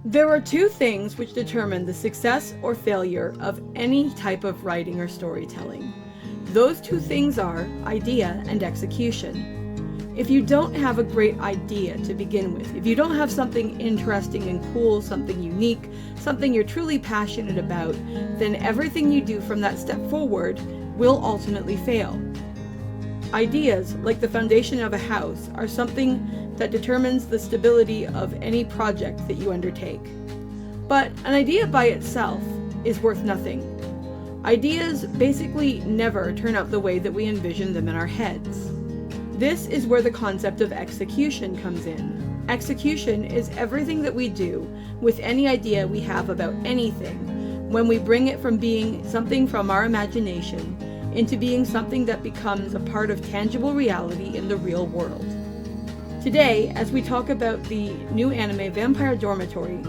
There are two things which determine the success or failure of any type of writing or storytelling. Those two things are idea and execution. If you don't have a great idea to begin with, if you don't have something interesting and cool, something unique, something you're truly passionate about, then everything you do from that step forward will ultimately fail. Ideas, like the foundation of a house, are something that determines the stability of any project that you undertake. But an idea by itself is worth nothing. Ideas basically never turn out the way that we envision them in our heads. This is where the concept of execution comes in. Execution is everything that we do with any idea we have about anything, when we bring it from being something from our imagination into being something that becomes a part of tangible reality in the real world. Today, as we talk about the new anime Vampire Dormitory,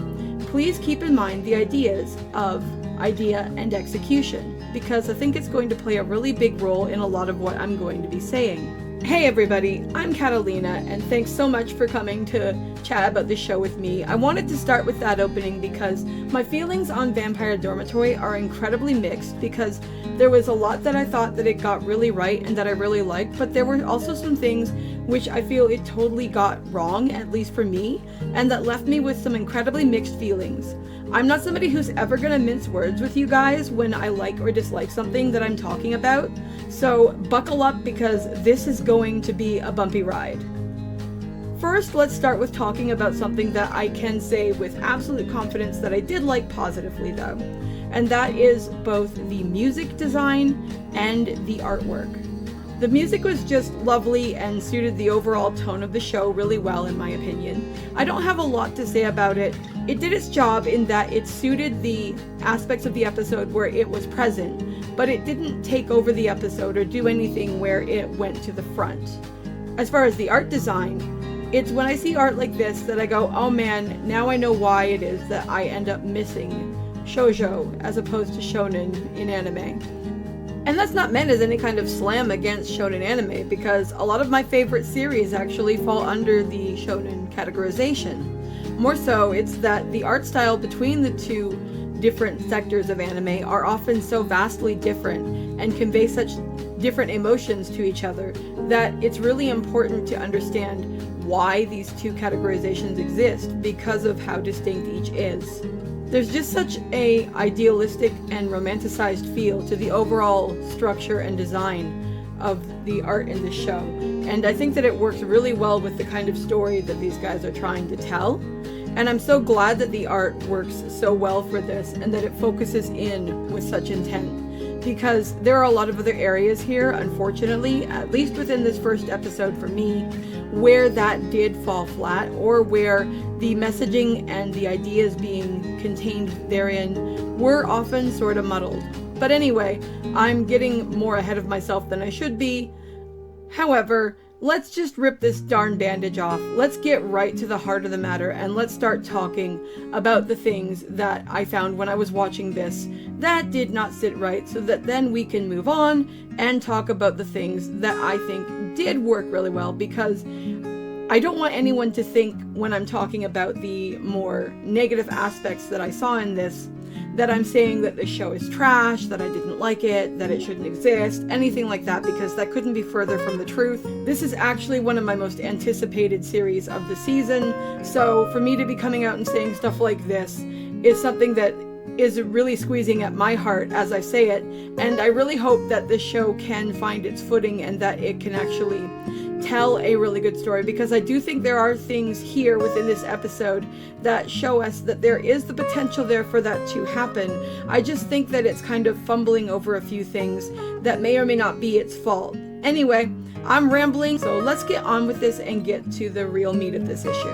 please keep in mind the ideas of idea and execution, because I think it's going to play a really big role in a lot of what I'm going to be saying. Hey everybody, I'm Katallina, and thanks so much for coming to chat about this show with me. I wanted to start with that opening because my feelings on Vampire Dormitory are incredibly mixed, because there was a lot that I thought that it got really right and that I really liked, but there were also some things which I feel it totally got wrong, at least for me, and that left me with some incredibly mixed feelings. I'm not somebody who's ever gonna mince words with you guys when I like or dislike something that I'm talking about, so buckle up because this is going to be a bumpy ride. First, let's start with talking about something that I can say with absolute confidence that I did like positively though, and that is both the music design and the artwork. The music was just lovely and suited the overall tone of the show really well, in my opinion. I don't have a lot to say about it. It did its job in that it suited the aspects of the episode where it was present, but it didn't take over the episode or do anything where it went to the front. As far as the art design, it's when I see art like this that I go, oh man, now I know why it is that I end up missing shoujo as opposed to shonen in anime. And that's not meant as any kind of slam against shonen anime, because a lot of my favorite series actually fall under the shonen categorization. More so, it's that the art style between the two different sectors of anime are often so vastly different and convey such different emotions to each other that it's really important to understand why these two categorizations exist because of how distinct each is. There's just such a idealistic and romanticized feel to the overall structure and design of the art in the show, and I think that it works really well with the kind of story that these guys are trying to tell. And I'm so glad that the art works so well for this and that it focuses in with such intent, because there are a lot of other areas here, unfortunately, at least within this first episode for me, where that did fall flat, or where the messaging and the ideas being contained therein were often sort of muddled. But anyway, I'm getting more ahead of myself than I should be. However, let's just rip this darn bandage off. Let's get right to the heart of the matter, and let's start talking about the things that I found when I was watching this that did not sit right, so that then we can move on and talk about the things that I think did work really well, because I don't want anyone to think when I'm talking about the more negative aspects that I saw in this that I'm saying that the show is trash, that I didn't like it, that it shouldn't exist, anything like that, because that couldn't be further from the truth. This is actually one of my most anticipated series of the season, so for me to be coming out and saying stuff like this is something that is really squeezing at my heart as I say it, and I really hope that this show can find its footing and that it can actually tell a really good story, because I do think there are things here within this episode that show us that there is the potential there for that to happen. I just think that it's kind of fumbling over a few things that may or may not be its fault. Anyway, I'm rambling, so let's get on with this and get to the real meat of this issue.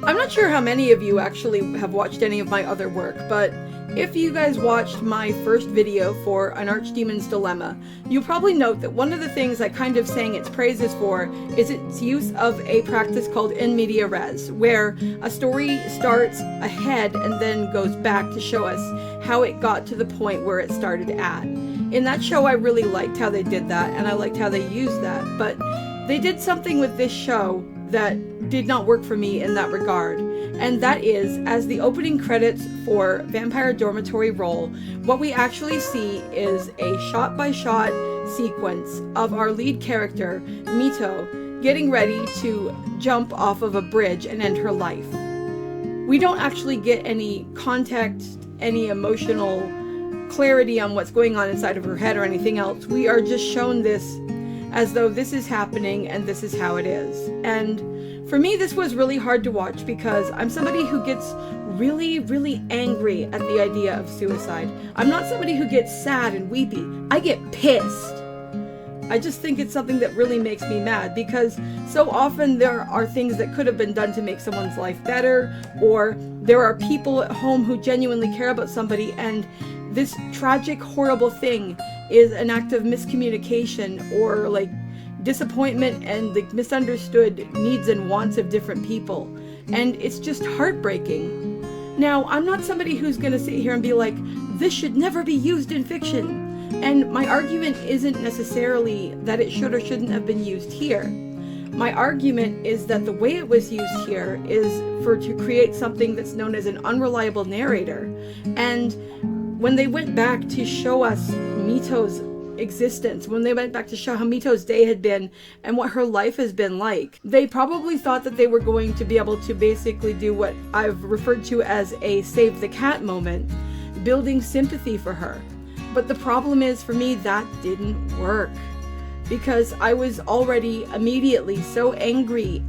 I'm not sure how many of you actually have watched any of my other work, but if you guys watched my first video for An Archdemon's Dilemma, you'll probably note that one of the things I kind of sang its praises for is its use of a practice called in media res, where a story starts ahead and then goes back to show us how it got to the point where it started at. In that show, I really liked how they did that, and I liked how they used that, but they did something with this show that did not work for me in that regard. And that is, as the opening credits for Vampire Dormitory roll, what we actually see is a shot-by-shot sequence of our lead character, Mito, getting ready to jump off of a bridge and end her life. We don't actually get any context, any emotional clarity on what's going on inside of her head or anything else. We are just shown this as though this is happening and this is how it is. And for me, this was really hard to watch because I'm somebody who gets really, really angry at the idea of suicide. I'm not somebody who gets sad and weepy. I get pissed. I just think it's something that really makes me mad because so often there are things that could have been done to make someone's life better, or there are people at home who genuinely care about somebody, and this tragic, horrible thing is an act of miscommunication or like disappointment and the misunderstood needs and wants of different people. And it's just heartbreaking. Now, I'm not somebody who's going to sit here and be like, this should never be used in fiction. And my argument isn't necessarily that it should or shouldn't have been used here. My argument is that the way it was used here is to create something that's known as an unreliable narrator. And when they went back to show us Mito's existence, when they went back to show how Mito's day had been and what her life has been like, they probably thought that they were going to be able to basically do what I've referred to as a save the cat moment, building sympathy for her. But the problem is, for me, that didn't work because I was already immediately so angry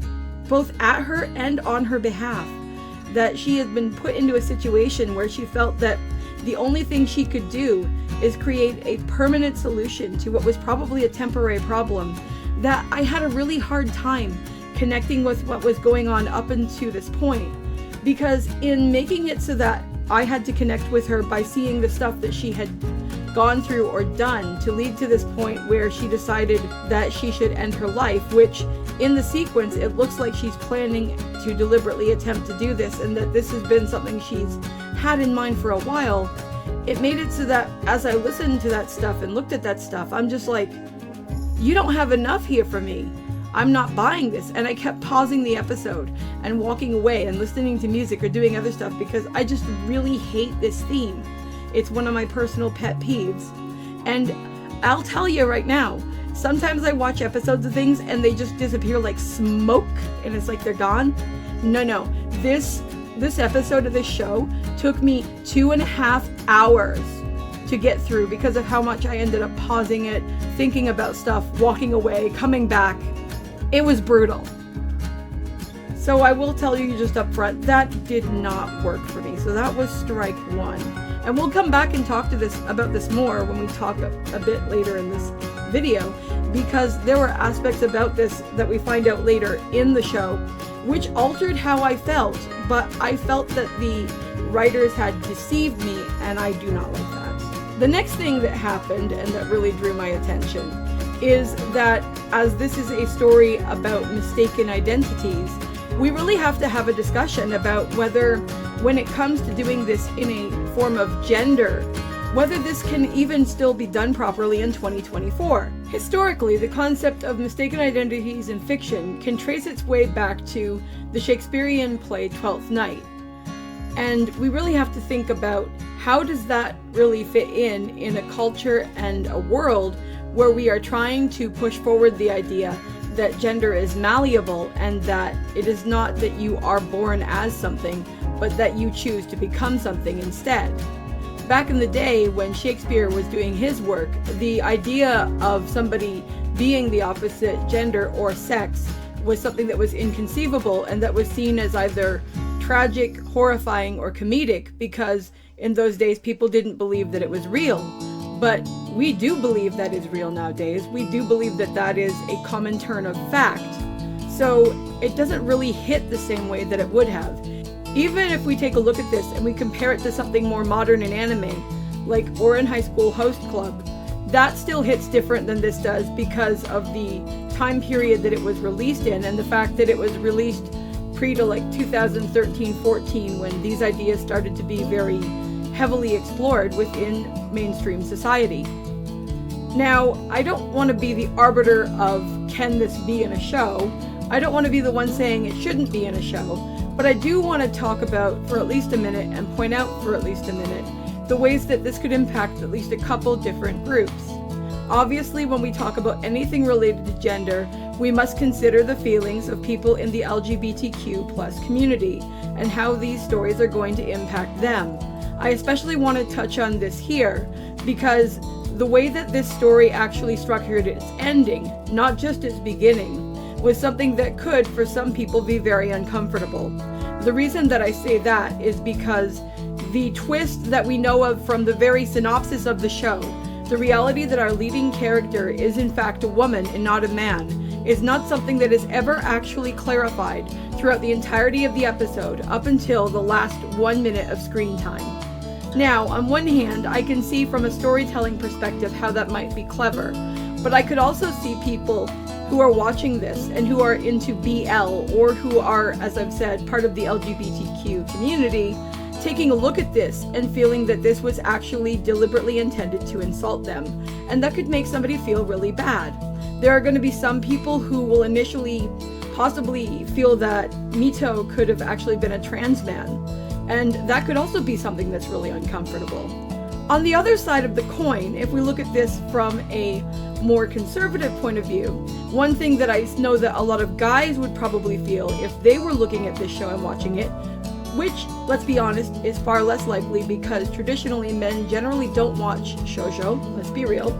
both at her and on her behalf that she had been put into a situation where she felt that the only thing she could do is create a permanent solution to what was probably a temporary problem, that I had a really hard time connecting with what was going on up until this point. Because in making it so that I had to connect with her by seeing the stuff that she had gone through or done to lead to this point where she decided that she should end her life, which in the sequence it looks like she's planning to deliberately attempt to do this, and that this has been something she's had in mind for a while. It made it so that as I listened to that stuff and looked at that stuff, I'm just like, you don't have enough here for me. I'm not buying this. And I kept pausing the episode and walking away and listening to music or doing other stuff because I just really hate this theme. It's one of my personal pet peeves. And I'll tell you right now, sometimes I watch episodes of things and they just disappear like smoke and it's like they're gone. No. This episode of this show took me 2.5 hours to get through because of how much I ended up pausing it, thinking about stuff, walking away, coming back. It was brutal. So I will tell you just up front, that did not work for me. So that was strike one. And we'll come back and talk about this more when we talk a bit later in this video, because there were aspects about this that we find out later in the show which altered how I felt, but I felt that the writers had deceived me, and I do not like that. The next thing that happened and that really drew my attention is that as this is a story about mistaken identities, we really have to have a discussion about whether, when it comes to doing this in a form of gender, whether this can even still be done properly in 2024. Historically, the concept of mistaken identities in fiction can trace its way back to the Shakespearean play Twelfth Night. And we really have to think about how does that really fit in a culture and a world where we are trying to push forward the idea that gender is malleable and that it is not that you are born as something, but that you choose to become something instead. Back in the day when Shakespeare was doing his work, the idea of somebody being the opposite gender or sex was something that was inconceivable and that was seen as either tragic, horrifying, or comedic, because in those days people didn't believe that it was real. But we do believe that is real nowadays. We do believe that that is a common turn of fact. So it doesn't really hit the same way that it would have. Even if we take a look at this and we compare it to something more modern in anime, like Ouran High School Host Club, that still hits different than this does because of the time period that it was released in and the fact that it was released pre to like 2013-14 when these ideas started to be very heavily explored within mainstream society. Now, I don't want to be the arbiter of can this be in a show. I don't want to be the one saying it shouldn't be in a show. But I do want to talk about for at least a minute and point out for at least a minute the ways that this could impact at least a couple different groups. Obviously, when we talk about anything related to gender, we must consider the feelings of people in the LGBTQ+ community and how these stories are going to impact them. I especially want to touch on this here because the way that this story actually structured its ending, not just its beginning, was something that could, for some people, be very uncomfortable. The reason that I say that is because the twist that we know of from the very synopsis of the show, the reality that our leading character is in fact a woman and not a man, is not something that is ever actually clarified throughout the entirety of the episode up until the last 1 minute of screen time. Now, on one hand, I can see from a storytelling perspective how that might be clever, but I could also see people who are watching this and who are into BL or who are, as I've said, part of the LGBTQ community, taking a look at this and feeling that this was actually deliberately intended to insult them, and that could make somebody feel really bad. There are going to be some people who will initially possibly feel that Mito could have actually been a trans man, and that could also be something that's really uncomfortable. On the other side of the coin, if we look at this from a more conservative point of view, one thing that I know that a lot of guys would probably feel if they were looking at this show and watching it, which, let's be honest, is far less likely because traditionally men generally don't watch shoujo, let's be real.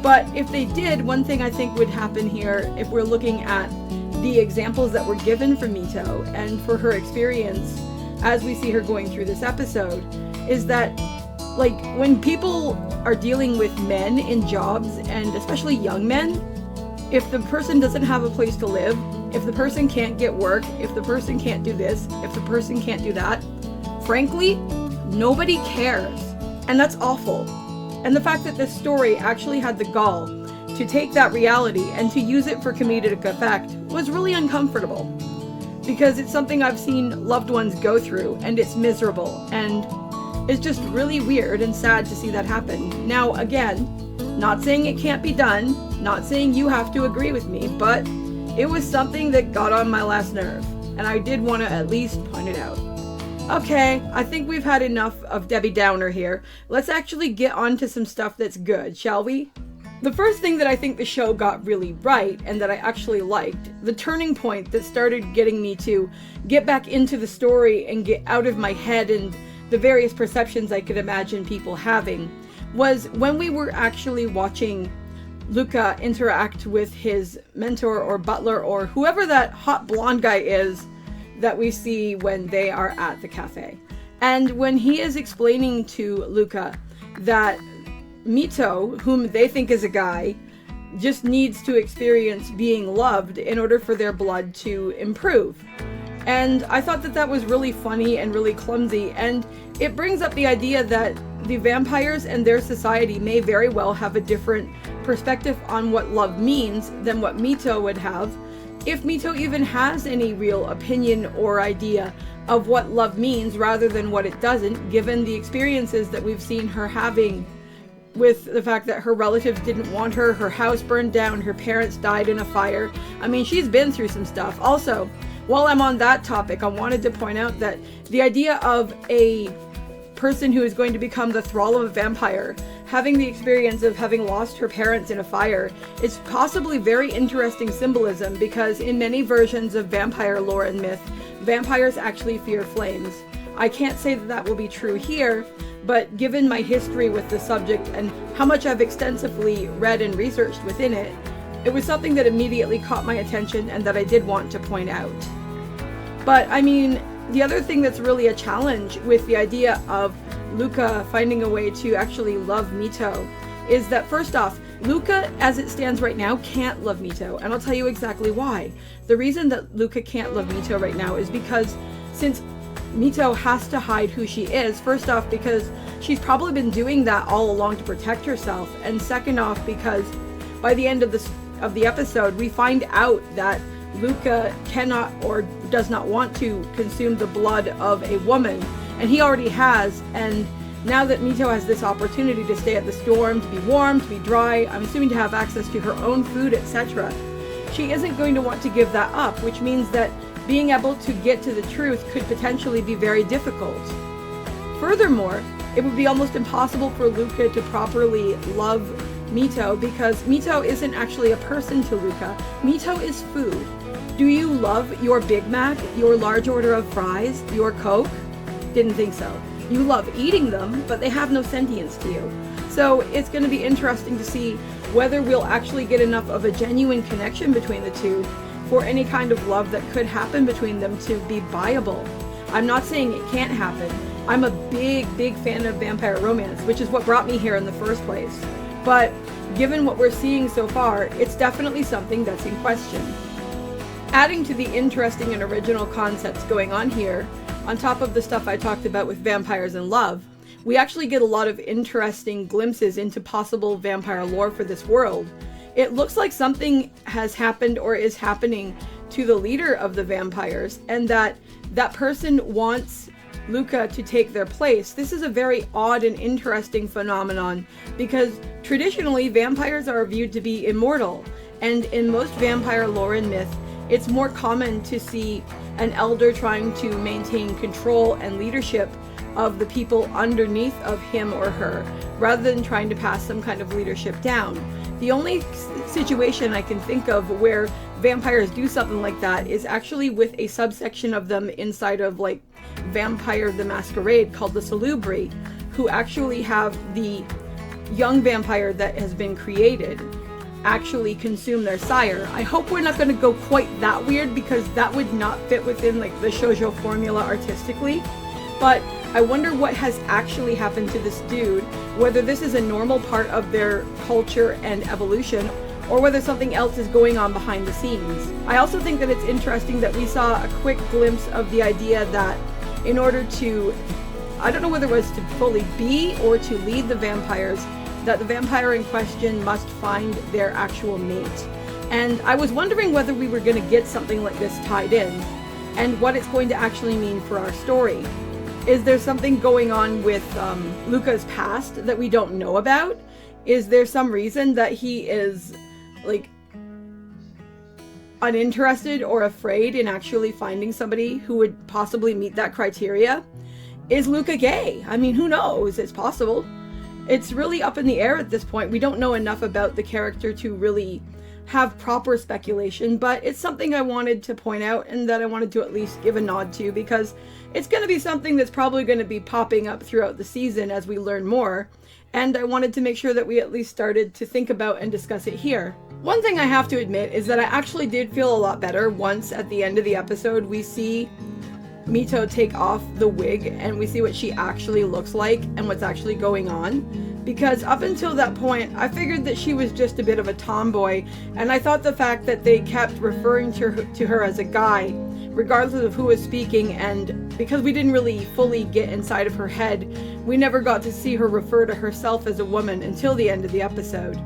But if they did, one thing I think would happen here, if we're looking at the examples that were given for Mito and for her experience as we see her going through this episode, is that like when people are dealing with men in jobs, and especially young men, if the person doesn't have a place to live, if the person can't get work, if the person can't do this, if the person can't do that, frankly, nobody cares. And that's awful. And the fact that this story actually had the gall to take that reality and to use it for comedic effect was really uncomfortable. Because it's something I've seen loved ones go through, and it's miserable, and it's just really weird and sad to see that happen. Now, again, not saying it can't be done, not saying you have to agree with me, but it was something that got on my last nerve, and I did want to at least point it out. Okay, I think we've had enough of Debbie Downer here. Let's actually get on to some stuff that's good, shall we? The first thing that I think the show got really right, and that I actually liked, the turning point that started getting me to get back into the story and get out of my head and the various perceptions I could imagine people having, was when we were actually watching Luca interact with his mentor or butler or whoever that hot blonde guy is that we see when they are at the cafe. And when he is explaining to Luca that Mito, whom they think is a guy, just needs to experience being loved in order for their blood to improve. And I thought that that was really funny and really clumsy, and it brings up the idea that the vampires and their society may very well have a different perspective on what love means than what Mito would have, if Mito even has any real opinion or idea of what love means rather than what it doesn't, given the experiences that we've seen her having with the fact that her relatives didn't want her, her house burned down, her parents died in a fire. I mean, she's been through some stuff. Also, while I'm on that topic, I wanted to point out that the idea of a person who is going to become the thrall of a vampire having the experience of having lost her parents in a fire is possibly very interesting symbolism, because in many versions of vampire lore and myth, vampires actually fear flames. I can't say that that will be true here, but given my history with the subject and how much I've extensively read and researched within it, it was something that immediately caught my attention and that I did want to point out. But I mean, the other thing that's really a challenge with the idea of Luca finding a way to actually love Mito is that, first off, Luca, as it stands right now, can't love Mito, and I'll tell you exactly why. The reason that Luca can't love Mito right now is because since Mito has to hide who she is, first off because she's probably been doing that all along to protect herself, and second off because by the end of the episode we find out that Luca cannot or does not want to consume the blood of a woman, and he already has, and now that Mito has this opportunity to stay at the storm, to be warm, to be dry, I'm assuming to have access to her own food, etc., she isn't going to want to give that up, which means that being able to get to the truth could potentially be very difficult. Furthermore, it would be almost impossible for Luca to properly love Mito because Mito isn't actually a person to Luca. Mito is food. Do you love your Big Mac, your large order of fries, your Coke? Didn't think so. You love eating them, but they have no sentience to you. So it's going to be interesting to see whether we'll actually get enough of a genuine connection between the two for any kind of love that could happen between them to be viable. I'm not saying it can't happen. I'm a big fan of vampire romance, which is what brought me here in the first place. But given what we're seeing so far, it's definitely something that's in question. Adding to the interesting and original concepts going on here, on top of the stuff I talked about with vampires and love, we actually get a lot of interesting glimpses into possible vampire lore for this world. It looks like something has happened or is happening to the leader of the vampires, and that person wants Luca to take their place. This is a very odd and interesting phenomenon because traditionally vampires are viewed to be immortal, and in most vampire lore and myth, it's more common to see an elder trying to maintain control and leadership of the people underneath of him or her, rather than trying to pass some kind of leadership down. The only situation I can think of where vampires do something like that is actually with a subsection of them inside of like Vampire the Masquerade called the Salubri, who actually have the young vampire that has been created actually consume their sire. I hope we're not going to go quite that weird because that would not fit within like the shoujo formula artistically. But I wonder what has actually happened to this dude, whether this is a normal part of their culture and evolution, or whether something else is going on behind the scenes. I also think that it's interesting that we saw a quick glimpse of the idea that in order to, I don't know whether it was to fully be or to lead the vampires, that the vampire in question must find their actual mate. And I was wondering whether we were going to get something like this tied in, and what it's going to actually mean for our story. Is there something going on with Luca's past that we don't know about? Is there some reason that he is like uninterested or afraid in actually finding somebody who would possibly meet that criteria? Is Luca gay? I mean, who knows? It's possible. It's really up in the air at this point. We don't know enough about the character to really have proper speculation, but it's something I wanted to point out and that I wanted to at least give a nod to, because it's going to be something that's probably going to be popping up throughout the season as we learn more, and I wanted to make sure that we at least started to think about and discuss it here. One thing I have to admit is that I actually did feel a lot better once at the end of the episode we see Mito take off the wig and we see what she actually looks like and what's actually going on. Because up until that point, I figured that she was just a bit of a tomboy, and I thought the fact that they kept referring to her as a guy, regardless of who was speaking, and because we didn't really fully get inside of her head, we never got to see her refer to herself as a woman until the end of the episode.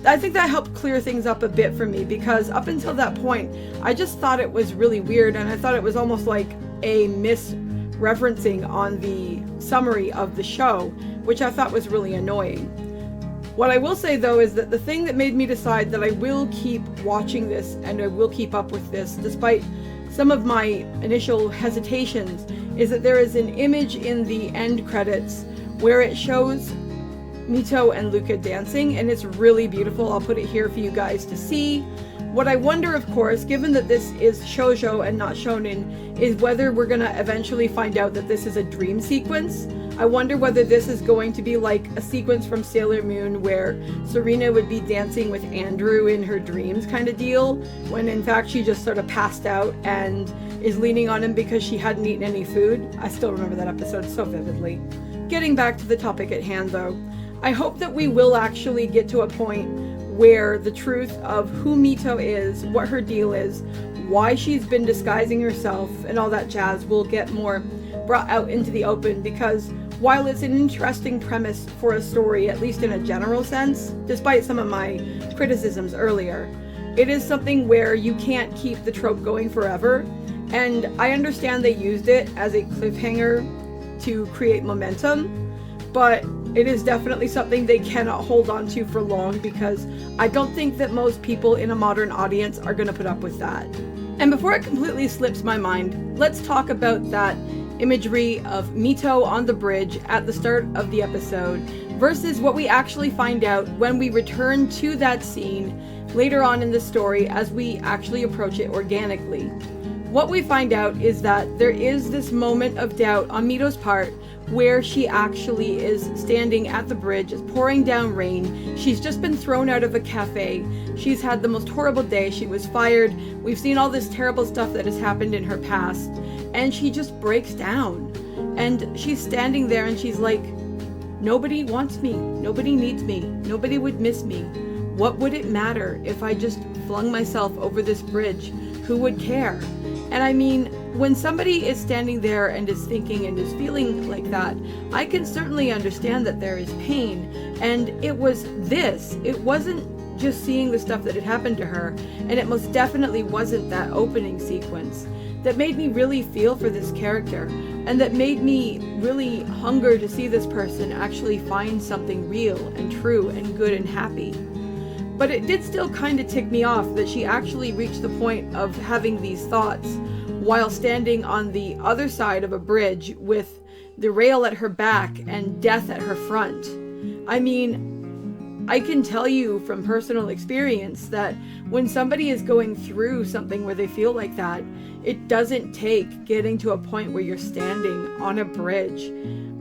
I think that helped clear things up a bit for me, because up until that point, I just thought it was really weird, and I thought it was almost like a misreferencing on the summary of the show, which I thought was really annoying. What I will say though is that the thing that made me decide that I will keep watching this and I will keep up with this despite some of my initial hesitations is that there is an image in the end credits where it shows Mito and Luca dancing, and it's really beautiful. I'll put it here for you guys to see. What I wonder, of course, given that this is shoujo and not shonen, is whether we're gonna eventually find out that this is a dream sequence. I wonder whether this is going to be like a sequence from Sailor Moon where Serena would be dancing with Andrew in her dreams kind of deal, when in fact she just sort of passed out and is leaning on him because she hadn't eaten any food. I still remember that episode so vividly. Getting back to the topic at hand though, I hope that we will actually get to a point where the truth of who Mito is, what her deal is, why she's been disguising herself, and all that jazz will get more brought out into the open, because while it's an interesting premise for a story, at least in a general sense, despite some of my criticisms earlier, it is something where you can't keep the trope going forever, and I understand they used it as a cliffhanger to create momentum, but it is definitely something they cannot hold on to for long, because I don't think that most people in a modern audience are going to put up with that. And before it completely slips my mind, let's talk about that imagery of Mito on the bridge at the start of the episode versus what we actually find out when we return to that scene later on in the story as we actually approach it organically. What we find out is that there is this moment of doubt on Mito's part where she actually is standing at the bridge. It's pouring down rain. She's just been thrown out of a cafe. She's had the most horrible day. She was fired. We've seen all this terrible stuff that has happened in her past. And she just breaks down. And she's standing there and she's like, nobody wants me. Nobody needs me. Nobody would miss me. What would it matter if I just flung myself over this bridge? Who would care? And I mean, when somebody is standing there and is thinking and is feeling like that, I can certainly understand that there is pain. And it was this. It wasn't just seeing the stuff that had happened to her, and it most definitely wasn't that opening sequence that made me really feel for this character, and that made me really hunger to see this person actually find something real and true and good and happy. But it did still kind of tick me off that she actually reached the point of having these thoughts while standing on the other side of a bridge with the rail at her back and death at her front. I mean, I can tell you from personal experience that when somebody is going through something where they feel like that, it doesn't take getting to a point where you're standing on a bridge,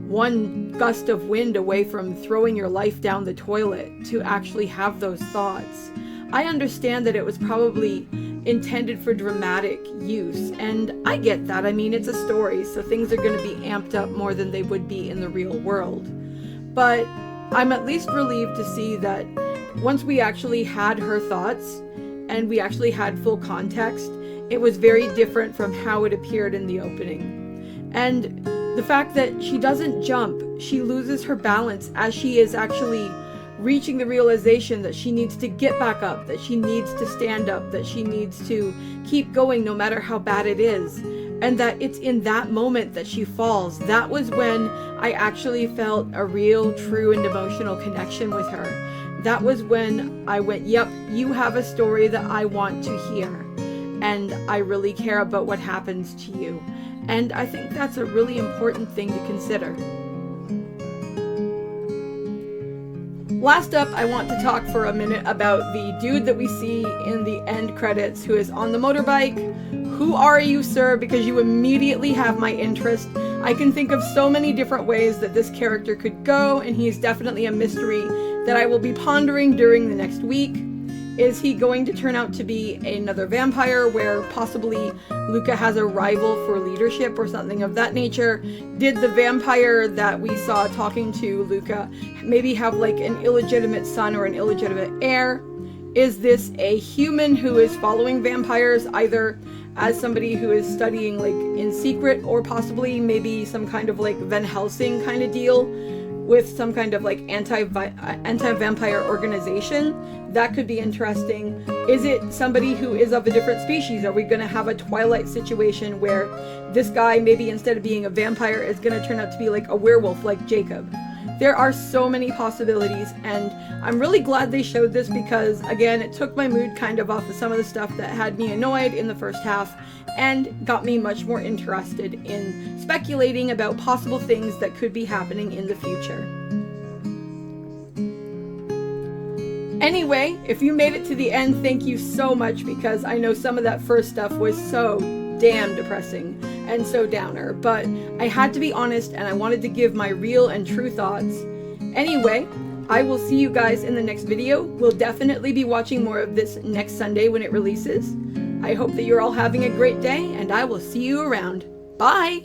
one gust of wind away from throwing your life down the toilet, to actually have those thoughts. I understand that it was probably intended for dramatic use, and I get that. I mean, it's a story, so things are going to be amped up more than they would be in the real world. But I'm at least relieved to see that once we actually had her thoughts and we actually had full context, it was very different from how it appeared in the opening. And the fact that she doesn't jump, she loses her balance as she is actually reaching the realization that she needs to get back up, that she needs to stand up, that she needs to keep going no matter how bad it is. And that it's in that moment that she falls. That was when I actually felt a real, true, and emotional connection with her. That was when I went, yep, you have a story that I want to hear. And I really care about what happens to you. And I think that's a really important thing to consider. Last up, I want to talk for a minute about the dude that we see in the end credits who is on the motorbike. Who are you, sir? Because you immediately have my interest. I can think of so many different ways that this character could go, and he is definitely a mystery that I will be pondering during the next week. Is he going to turn out to be another vampire where possibly Luca has a rival for leadership or something of that nature? Did the vampire that we saw talking to Luca maybe have like an illegitimate son or an illegitimate heir? Is this a human who is following vampires either as somebody who is studying like in secret, or possibly maybe some kind of like Van Helsing kind of deal with some kind of like anti-vampire organization? That could be interesting. Is it somebody who is of a different species? Are we going to have a Twilight situation where this guy, maybe instead of being a vampire, is going to turn out to be like a werewolf like Jacob? There are so many possibilities, and I'm really glad they showed this because, again, it took my mood kind of off of some of the stuff that had me annoyed in the first half and got me much more interested in speculating about possible things that could be happening in the future. Anyway, if you made it to the end, thank you so much, because I know some of that first stuff was so damn depressing and so downer, but I had to be honest and I wanted to give my real and true thoughts. Anyway, I will see you guys in the next video. We'll definitely be watching more of this next Sunday when it releases. I hope that you're all having a great day, and I will see you around. Bye!